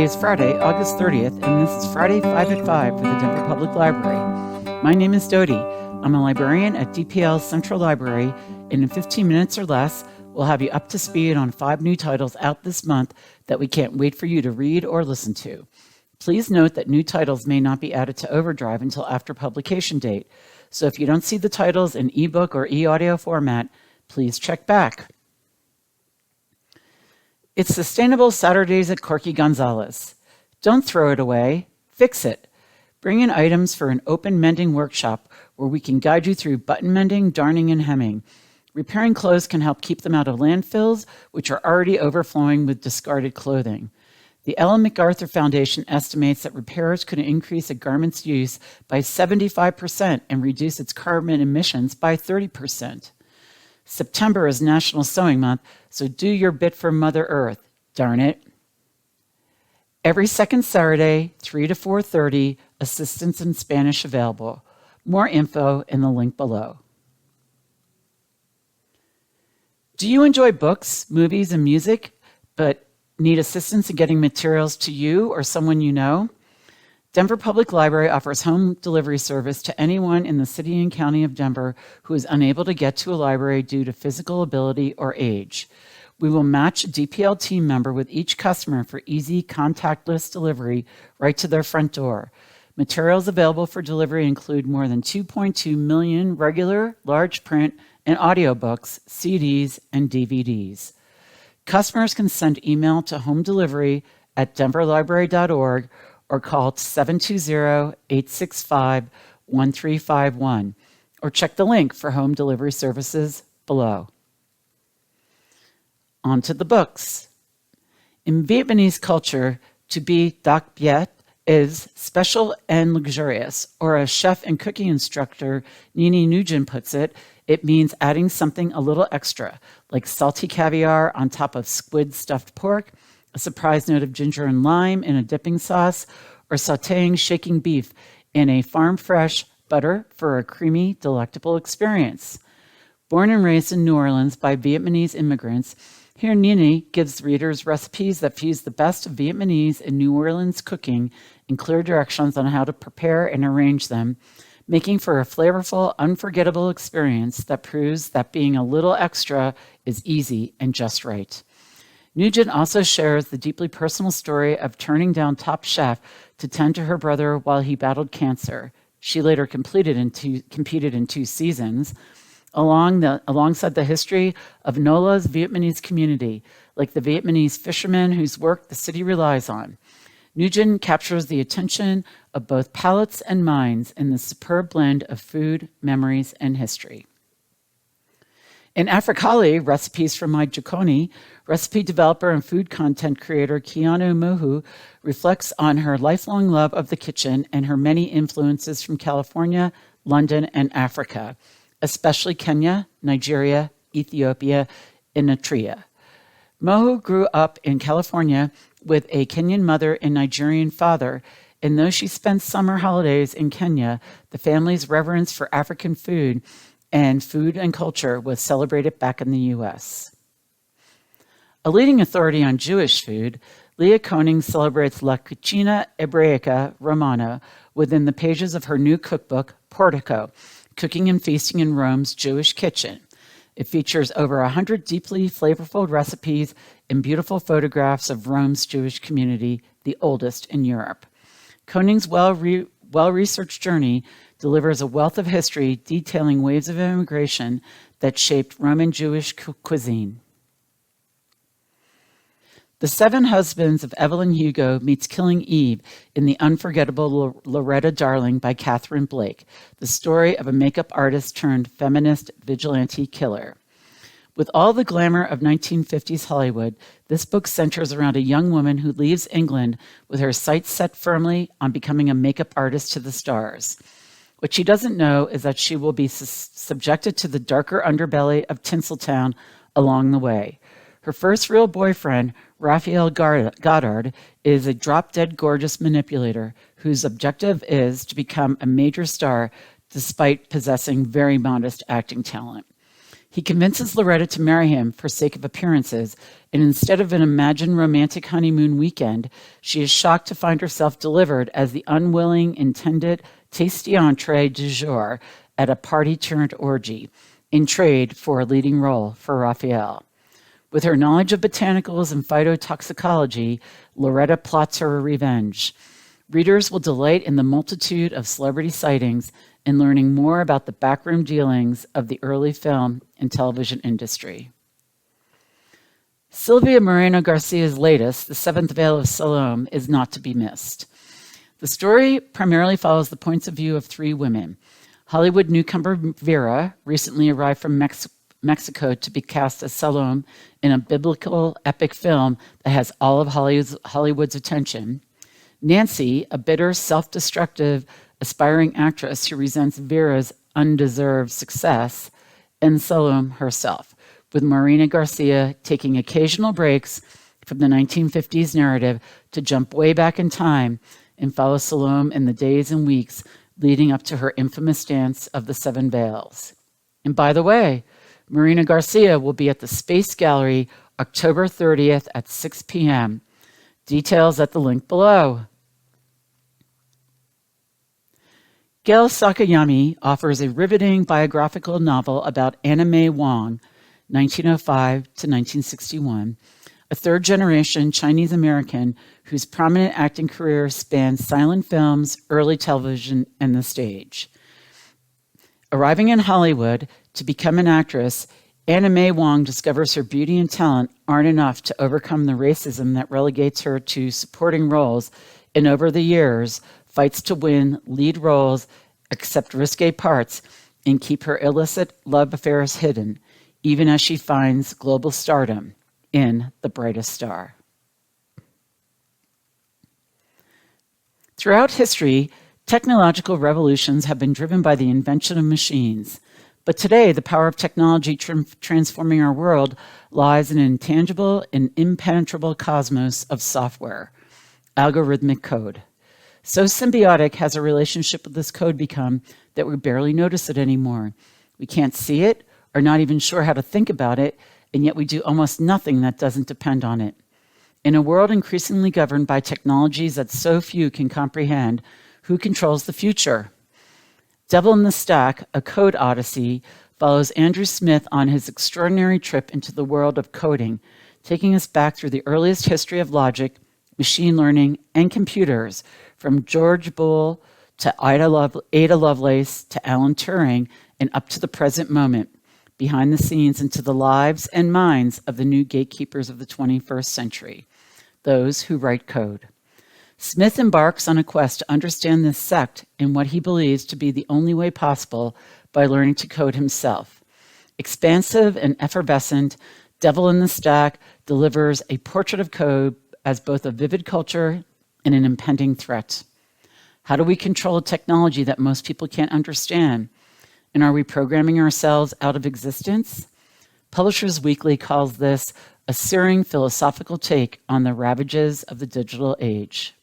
Today is Friday, August 30th, and this is Friday 5 at 5 for the Denver Public Library. My name is Dodie. I'm a librarian at DPL's Central Library, and in 15 minutes or less, we'll have you up to speed on 5 new titles out this month that we can't wait for you to read or listen to. Please note that new titles may not be added to Overdrive until after publication date, so if you don't see the titles in ebook or e-audio format, please check back. It's Sustainable Saturdays at Corky Gonzalez. Don't throw it away, fix it. Bring in items for an open mending workshop where we can guide you through button mending, darning, and hemming. Repairing clothes can help keep them out of landfills, which are already overflowing with discarded clothing. The Ellen MacArthur Foundation estimates that repairers could increase a garment's use by 75% and reduce its carbon emissions by 30%. September is National Sewing Month, so do your bit for Mother Earth, darn it. Every second Saturday, 3 to 4:30, assistance in Spanish available. More info in the link below. Do you enjoy books, movies, and music, but need assistance in getting materials to you or someone you know? Denver Public Library offers home delivery service to anyone in the city and county of Denver who is unable to get to a library due to physical ability or age. We will match a DPL team member with each customer for easy, contactless delivery right to their front door. Materials available for delivery include more than 2.2 million regular, large print, and audiobooks, CDs, and DVDs. Customers can send email to homedelivery@denverlibrary.org or call 720-865-1351, or check the link for home delivery services below. On to the books. In Vietnamese culture, to be Doc Viet is special and luxurious, or as chef and cooking instructor Nini Nugent puts it, it means adding something a little extra, like salty caviar on top of squid stuffed pork, a surprise note of ginger and lime in a dipping sauce, or sautéing shaking beef in a farm-fresh butter for a creamy, delectable experience. Born and raised in New Orleans by Vietnamese immigrants, here Nini gives readers recipes that fuse the best of Vietnamese and New Orleans cooking and clear directions on how to prepare and arrange them, making for a flavorful, unforgettable experience that proves that being a little extra is easy and just right. Nugent also shares the deeply personal story of turning down Top Chef to tend to her brother while he battled cancer. She later competed in 2 seasons, alongside the history of Nola's Vietnamese community, like the Vietnamese fishermen whose work the city relies on. Nugent captures the attention of both palates and minds in the superb blend of food, memories, and history. In Africali, Recipes from My Jikoni, recipe developer and food content creator Keanu Mohu reflects on her lifelong love of the kitchen and her many influences from California, London, and Africa, especially Kenya, Nigeria, Ethiopia, and Eritrea. Mohu grew up in California with a Kenyan mother and Nigerian father, and though she spent summer holidays in Kenya, the family's reverence for African food and culture was celebrated back in the U.S. A leading authority on Jewish food, Leah Koning celebrates La Cucina Ebraica Romana within the pages of her new cookbook, Portico, Cooking and Feasting in Rome's Jewish Kitchen. It features over 100 deeply flavorful recipes and beautiful photographs of Rome's Jewish community, the oldest in Europe. Koning's well-researched journey delivers a wealth of history detailing waves of immigration that shaped Roman Jewish cuisine. The Seven Husbands of Evelyn Hugo meets Killing Eve in the unforgettable Loretta Darling by Catherine Blake, the story of a makeup artist turned feminist vigilante killer. With all the glamour of 1950s Hollywood, this book centers around a young woman who leaves England with her sights set firmly on becoming a makeup artist to the stars. What she doesn't know is that she will be subjected to the darker underbelly of Tinseltown along the way. Her first real boyfriend, Raphael Goddard, is a drop-dead gorgeous manipulator whose objective is to become a major star despite possessing very modest acting talent. He convinces Loretta to marry him for sake of appearances, and instead of an imagined romantic honeymoon weekend, she is shocked to find herself delivered as the unwilling intended tasty entree du jour at a party-turned-orgy, in trade for a leading role for Raphael. With her knowledge of botanicals and phytotoxicology, Loretta plots her revenge. Readers will delight in the multitude of celebrity sightings and learning more about the backroom dealings of the early film and television industry. Silvia Moreno Garcia's latest, The Seventh Veil of Salome, is not to be missed. The story primarily follows the points of view of three women. Hollywood newcomer Vera recently arrived from Mexico to be cast as Salome in a biblical epic film that has all of Hollywood's attention. Nancy, a bitter, self-destructive, aspiring actress who resents Vera's undeserved success, and Salome herself, with Morena Garcia taking occasional breaks from the 1950s narrative to jump way back in time and follow Salome in the days and weeks leading up to her infamous dance of the Seven Veils. And by the way, Morena Garcia will be at the Space Gallery October 30th at 6 p.m. Details at the link below. Gail Sakayami offers a riveting biographical novel about Anna May Wong, 1905 to 1961, a third-generation Chinese-American whose prominent acting career spans silent films, early television, and the stage. Arriving in Hollywood to become an actress, Anna May Wong discovers her beauty and talent aren't enough to overcome the racism that relegates her to supporting roles, and over the years, fights to win lead roles, accept risque parts, and keep her illicit love affairs hidden, even as she finds global stardom in The Brightest Star. Throughout history, technological revolutions have been driven by the invention of machines. But today, the power of technology transforming our world lies in an intangible and impenetrable cosmos of software, algorithmic code. So symbiotic has a relationship with this code become that we barely notice it anymore. We can't see it, or not even sure how to think about it, and yet we do almost nothing that doesn't depend on it. In a world increasingly governed by technologies that so few can comprehend, who controls the future? Devil in the Stack, a code odyssey, follows Andrew Smith on his extraordinary trip into the world of coding, taking us back through the earliest history of logic, machine learning, and computers, from George Boole to Ada Lovelace to Alan Turing, and up to the present moment, behind the scenes into the lives and minds of the new gatekeepers of the 21st century, those who write code. Smith embarks on a quest to understand this sect in what he believes to be the only way possible by learning to code himself. Expansive and effervescent, Devil in the Stack delivers a portrait of code as both a vivid culture and an impending threat. How do we control a technology that most people can't understand? And are we programming ourselves out of existence? Publishers Weekly calls this a searing philosophical take on the ravages of the digital age.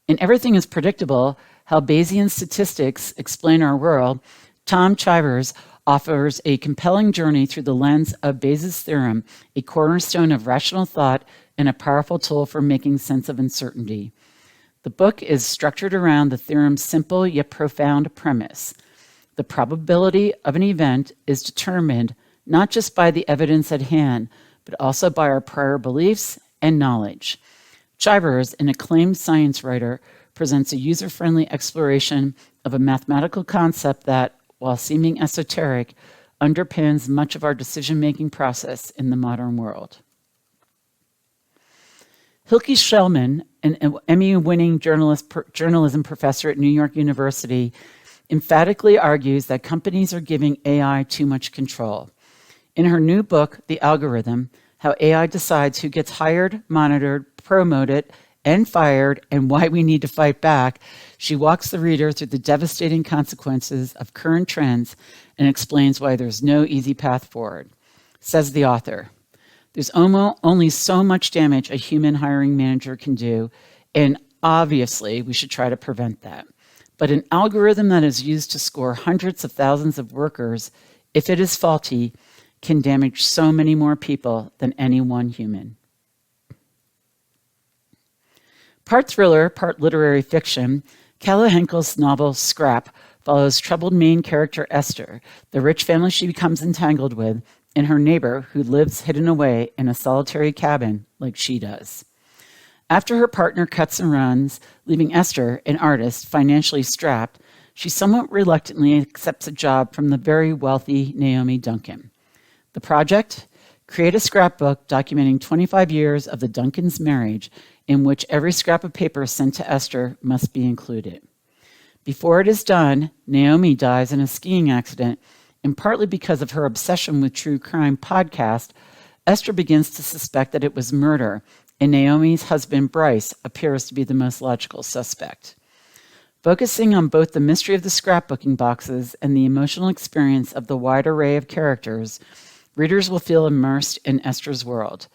In Everything is Predictable, How Bayesian Statistics Explain Our World, Tom Chivers offers a compelling journey through the lens of Bayes' theorem, a cornerstone of rational thought and a powerful tool for making sense of uncertainty. The book is structured around the theorem's simple yet profound premise. The probability of an event is determined not just by the evidence at hand, but also by our prior beliefs and knowledge. Chivers, an acclaimed science writer, presents a user-friendly exploration of a mathematical concept that, while seeming esoteric, underpins much of our decision-making process in the modern world. Hilke Schellman, an Emmy-winning journalism professor at New York University, emphatically argues that companies are giving AI too much control. In her new book, The Algorithm, How AI Decides Who Gets Hired, Monitored, Promoted, and Fired, and Why We Need to Fight Back, she walks the reader through the devastating consequences of current trends and explains why there's no easy path forward. Says the author, there's only so much damage a human hiring manager can do, and obviously we should try to prevent that. But an algorithm that is used to score hundreds of thousands of workers if it is faulty, can damage so many more people than any one human. Part thriller, part literary fiction, Kala Henkel's novel Scrap follows troubled main character Esther, the rich family she becomes entangled with, and her neighbor who lives hidden away in a solitary cabin like she does. After her partner cuts and runs, leaving Esther, an artist, financially strapped, she somewhat reluctantly accepts a job from the very wealthy Naomi Duncan. The project? Create a scrapbook documenting 25 years of the Duncans' marriage, in which every scrap of paper sent to Esther must be included. Before it is done, Naomi dies in a skiing accident, and partly because of her obsession with true crime podcast, Esther begins to suspect that it was murder, and Naomi's husband Bryce appears to be the most logical suspect. Focusing on both the mystery of the scrapbooking boxes and the emotional experience of the wide array of characters, readers will feel immersed in Esther's world.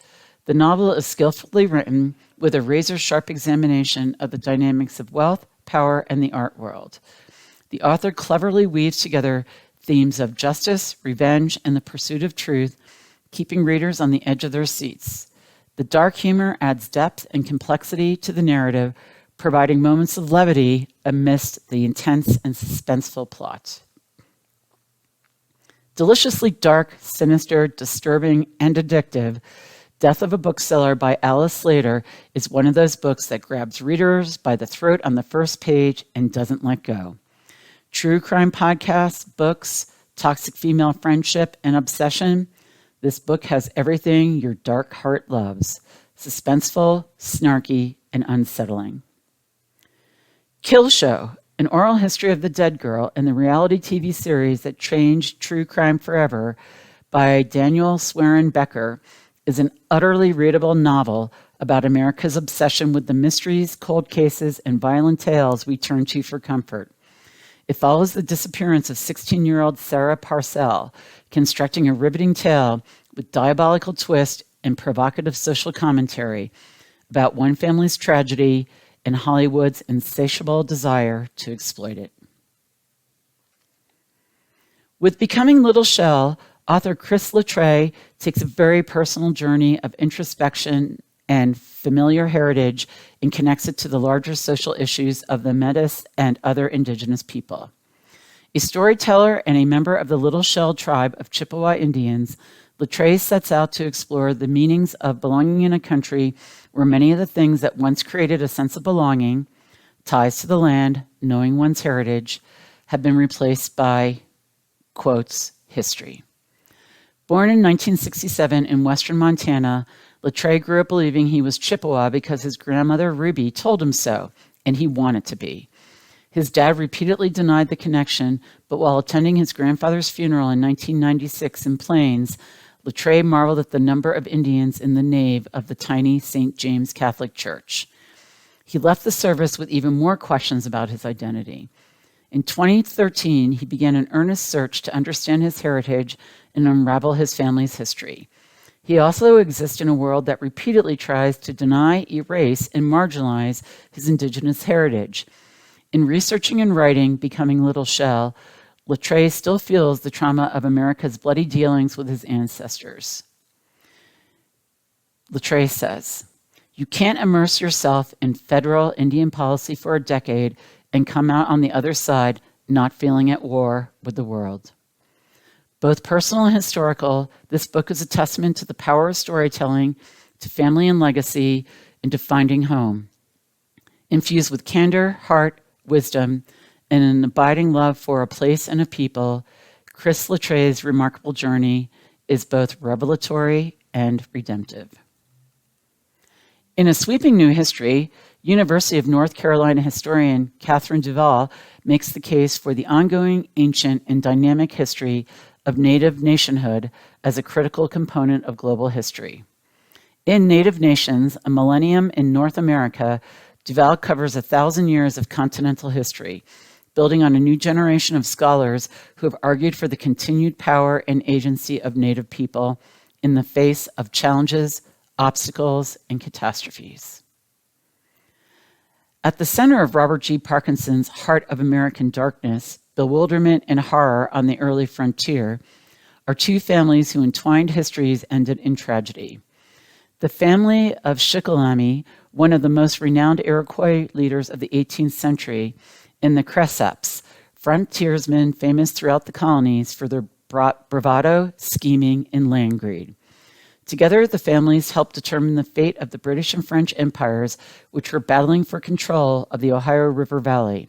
The novel is skillfully written with a razor-sharp examination of the dynamics of wealth, power, and the art world. The author cleverly weaves together themes of justice, revenge, and the pursuit of truth, keeping readers on the edge of their seats. The dark humor adds depth and complexity to the narrative, providing moments of levity amidst the intense and suspenseful plot. Deliciously dark, sinister, disturbing, and addictive, Death of a Bookseller by Alice Slater is one of those books that grabs readers by the throat on the first page and doesn't let go. True crime podcasts, books, toxic female friendship, and obsession, this book has everything your dark heart loves: suspenseful, snarky, and unsettling. Kill Show, an oral history of the dead girl and the reality TV series that changed true crime forever by Daniel Swerin Becker, is an utterly readable novel about America's obsession with the mysteries, cold cases, and violent tales we turn to for comfort. It follows the disappearance of 16-year-old Sarah Parcell, constructing a riveting tale with diabolical twist and provocative social commentary about one family's tragedy and Hollywood's insatiable desire to exploit it. With Becoming Little Shell, author Chris Latre takes a very personal journey of introspection and familiar heritage and connects it to the larger social issues of the Metis and other indigenous people. A storyteller and a member of the Little Shell tribe of Chippewa Indians, Latre sets out to explore the meanings of belonging in a country where many of the things that once created a sense of belonging, ties to the land, knowing one's heritage, have been replaced by, quotes, history. Born in 1967 in western Montana, Latre grew up believing he was Chippewa because his grandmother Ruby told him so, and he wanted to be. His dad repeatedly denied the connection, but while attending his grandfather's funeral in 1996 in Plains, Latre marveled at the number of Indians in the nave of the tiny St. James Catholic Church. He left the service with even more questions about his identity. In 2013, he began an earnest search to understand his heritage and unravel his family's history. He also exists in a world that repeatedly tries to deny, erase, and marginalize his indigenous heritage. In researching and writing Becoming Little Shell, Latre still feels the trauma of America's bloody dealings with his ancestors. Latre says, "You can't immerse yourself in federal Indian policy for a decade and come out on the other side not feeling at war with the world." Both personal and historical, this book is a testament to the power of storytelling, to family and legacy, and to finding home. Infused with candor, heart, wisdom, and an abiding love for a place and a people, Chris Latre's remarkable journey is both revelatory and redemptive. In a sweeping new history, University of North Carolina historian Catherine Duvall makes the case for the ongoing, ancient, and dynamic history of Native nationhood as a critical component of global history. In Native Nations, a Millennium in North America, Duvall covers 1,000 years of continental history, building on a new generation of scholars who have argued for the continued power and agency of Native people in the face of challenges, obstacles, and catastrophes. At the center of Robert G. Parkinson's Heart of American Darkness, Bewilderment and Horror on the Early Frontier, are two families whose entwined histories ended in tragedy. The family of Shikellamy, one of the most renowned Iroquois leaders of the 18th century, and the Cresapes, frontiersmen famous throughout the colonies for their bravado, scheming, and land greed. Together, the families helped determine the fate of the British and French empires, which were battling for control of the Ohio River Valley.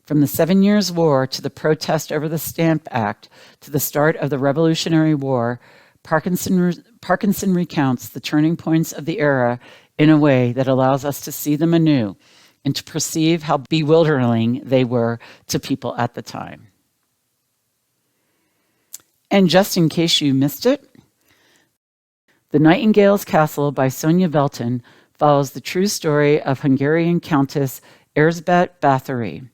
From the 7 Years' War to the protest over the Stamp Act to the start of the Revolutionary War, Parkinson recounts the turning points of the era in a way that allows us to see them anew and to perceive how bewildering they were to people at the time. And just in case you missed it, The Nightingale's Castle by Sonia Velton follows the true story of Hungarian Countess Erzsébet Bathory.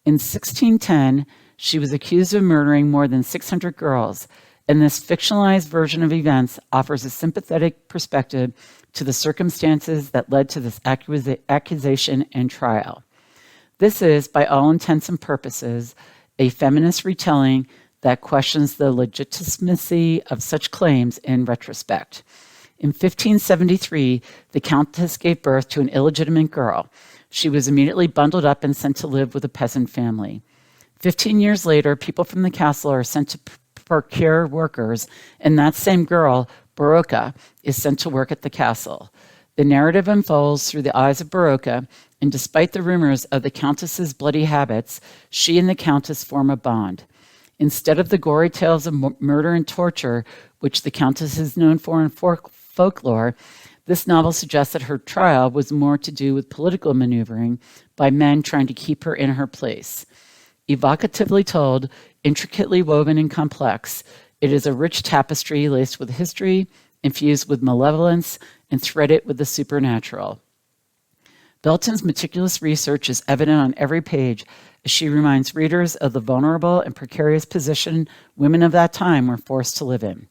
In 1610, she was accused of murdering more than 600 girls, and this fictionalized version of events offers a sympathetic perspective to the circumstances that led to this accusation and trial. This is, by all intents and purposes, a feminist retelling that questions the legitimacy of such claims in retrospect. In 1573, the Countess gave birth to an illegitimate girl. She was immediately bundled up and sent to live with a peasant family. 15 years later, people from the castle are sent to procure workers, and that same girl, Baroka, is sent to work at the castle. The narrative unfolds through the eyes of Baroka, and despite the rumors of the Countess's bloody habits, she and the Countess form a bond. Instead of the gory tales of murder and torture, which the Countess is known for in folklore, this novel suggests that her trial was more to do with political maneuvering by men trying to keep her in her place. Evocatively told, intricately woven and complex, it is a rich tapestry laced with history, infused with malevolence, and threaded with the supernatural. Belton's meticulous research is evident on every page as she reminds readers of the vulnerable and precarious position women of that time were forced to live in.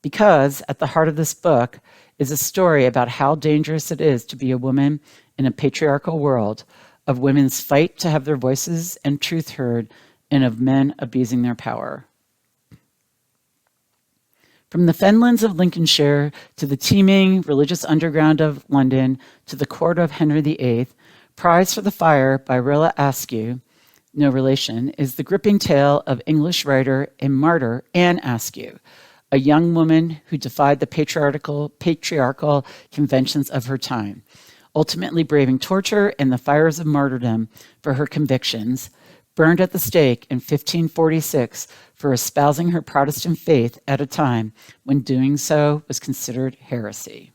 Because at the heart of this book is a story about how dangerous it is to be a woman in a patriarchal world, of women's fight to have their voices and truth heard, and of men abusing their power. From the fenlands of Lincolnshire to the teeming religious underground of London to the court of Henry VIII, Prize for the Fire by Rilla Askew, no relation, is the gripping tale of English writer and martyr Anne Askew, a young woman who defied the patriarchal conventions of her time, ultimately braving torture and the fires of martyrdom for her convictions, burned at the stake in 1546 for espousing her Protestant faith at a time when doing so was considered heresy.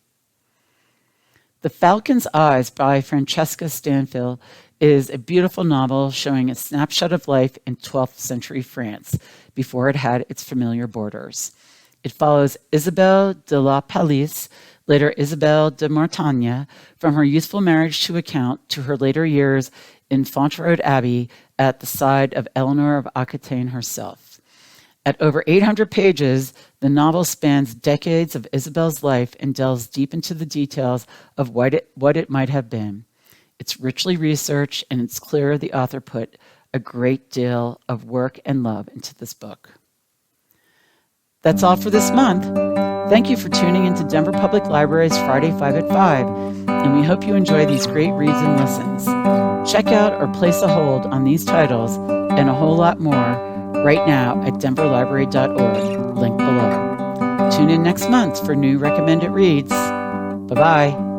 The Falcon's Eyes by Francesca Stanfield is a beautiful novel showing a snapshot of life in 12th century France before it had its familiar borders. It follows Isabelle de la Palisse, later Isabelle de Mortagne, from her youthful marriage to account to her later years in Fontevraud Abbey at the side of Eleanor of Aquitaine herself. At over 800 pages, the novel spans decades of Isabelle's life and delves deep into the details of what it might have been. It's richly researched, and it's clear the author put a great deal of work and love into this book. That's all for this month. Thank you for tuning into Denver Public Library's Friday 5 at 5, and we hope you enjoy these great reads and listens. Check out or place a hold on these titles and a whole lot more right now at denverlibrary.org, link below. Tune in next month for new recommended reads. Bye-bye.